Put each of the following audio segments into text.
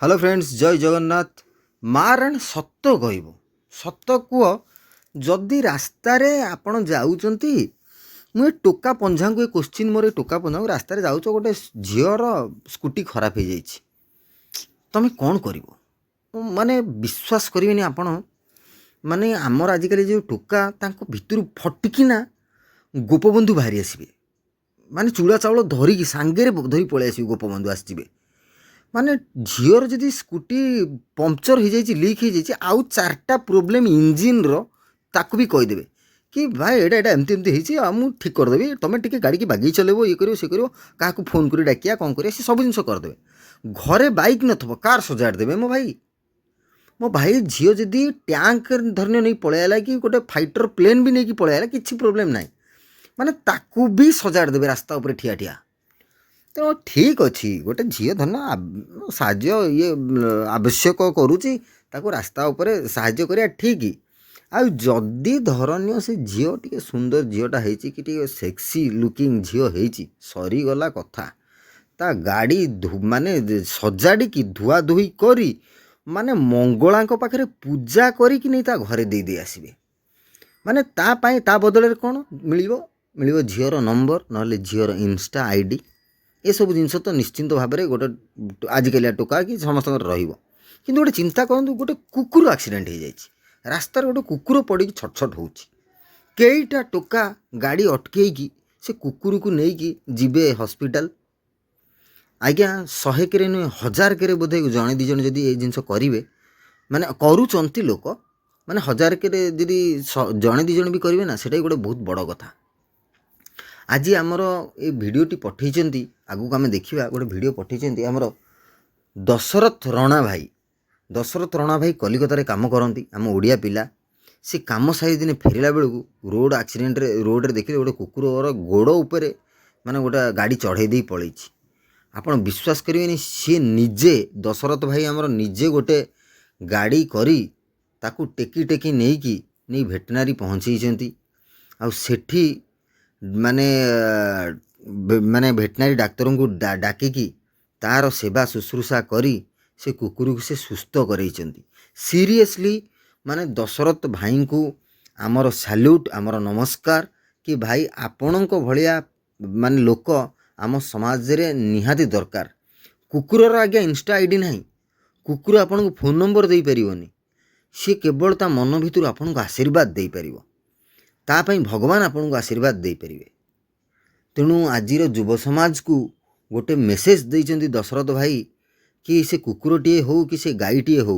Hello friends जय जगन्नाथ मारण सत कहब सत कुह जदि रास्तार आपण जाऊँगी मुझे टोका पंझा को क्वेश्चन मोर टोका पंझा रास्त जाऊच गोटे झीर स्कूटी खराब हो जाए तुम कौन कर माने विश्वास करेनि आपण माने आमर आजिकल जो टोका भितर फटिकिना गोपबंधु बाहरी आसवे माने चूड़ा चाउल धरिकी सांगे धरी पलि आस गोपबंधु आसवे माने झीर जदि स्कूटी पंक्चर हो जाए लीक हो जाए आउ चार्टा प्रोब्लेम इंजिन ताकू भी कहीदेवे कि भाई एटा एमती एमती मुझे ठीक करदेवी तुम टे गाड़ी की बागी चलेब ये कर सी कर क्या फोन कर डाकिया कौन कर सब जिन करदे घरे बाइक नथब कार सजाड़देवे मो भाई झील जदि टैंक धरने नहीं पलैला कि गोटे फाइटर प्लेन भी नहीं पलैला किसी प्रोब्लेम ना माने ताकू भी सजाड़देवे रास्ता उपर ठिया ठिया तो ठीक अच्छी गोटे झील धन साहाଯ୍ୟ ये आवश्यक करुच्ची रास्ता उपर साहाଯ୍ୟ करिया ठीक आ जदि धरनीय से झील टी सुंदर झीलटा हो सेक्सी लुकिंग झील हो सरीगला कथा ता गाड़ी माने सजाड़ी की धुआ धुई करी माने मंगला पाखे पूजा करी नहीं ता घरे दे दे आसबे माने ता बदल कौन मिल झीर नंबर ना झीर इंस्टा आईडी ये सब जिनस तो निश्चिंत भाव में गोटे आजिकलिया टोका कि समस्त कि गोटे चिंता करूँ गोटे कुकुर एक्सीडेंट हो जाए रास्तार गोटे कुकुर पड़ छटछट हो कईटा टोका गाड़ी अटकई से कुकुर को लेकिन जीवे हॉस्पिटल आज्ञा 100 के नुहे 1000 के बोधे जड़े दी जन जदि ये जिनस करेंगे माने करुँच लोक माने 1000 के जदि जड़े दी जन भी करेंगे ना सेटा गोटे बहुत बड़ कथा आज आमर ये भिडटी पठे आगू आम देखा गोटे भिड पठे आमर दशरथ रणा भाई कलिकतार काम करती आम ओडिया पिला से काम सारी दिन फेरला बेलू रोड एक्सीडेंट रोड देखिए गोटे कुकुर गोड़ उपर माने गोटे गाड़ी चढ़ई दे पलि आपन विश्वास करेंगे सी निजे दशरथ भाई आमर निजे गोटे गाड़ी करी ताकू टेकी टेकी नहीं भेटनारी पहुँचई आठी माने माने भेटनारी डाक्तर को डाकिकी तार सेवा शुश्रूषा करी से कुकुर को से सुस्थ करइचंती सीरियसली माने दशरथ भाई को आमर सैल्यूट आमर नमस्कार कि भाई आपणक भलिया माने लोक आम समाज रे निहाती दरकार कुकुरर आज्ञा इंस्टा आईडी ना कुकुर आपन को फोन नंबर दे परिवनी सी केवल ता मन भितर आपन को आशीर्वाद दे परिवो तापाई भगवान आपन को आशीर्वाद दे परिवे तेणु आजिर युव समाज को गोटे मेसेज देइचंती दशरथ भाई कि से कुकुरटीए हो कि से गाईटीए हो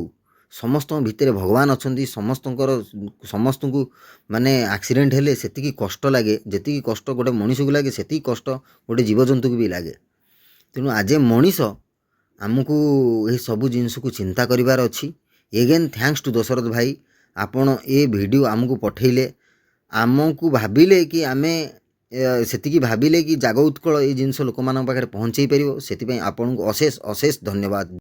समस्त भितर भगवान अच्छा समस्त को माने एक्सीडेंट हेले सेतिकी कष्ट लगे जेतिकी कष्ट गोटे मनीष को लगे सेतिकी कष्ट गोटे जीवजंतु को भी लगे तेणु आज मनीष आमको ये सब जिनस को चिंता करिवार अच्छी एगेन थैंक्स टू दशरथ भाई आपण ये वीडियो आमको पठेले आमको भाविले कि आमे सेतिकी भाविले कि जाग उत्कल ये जिनस लोक मान पाखे पहुँचे पार से आपन को अशेष अशेष धन्यवाद।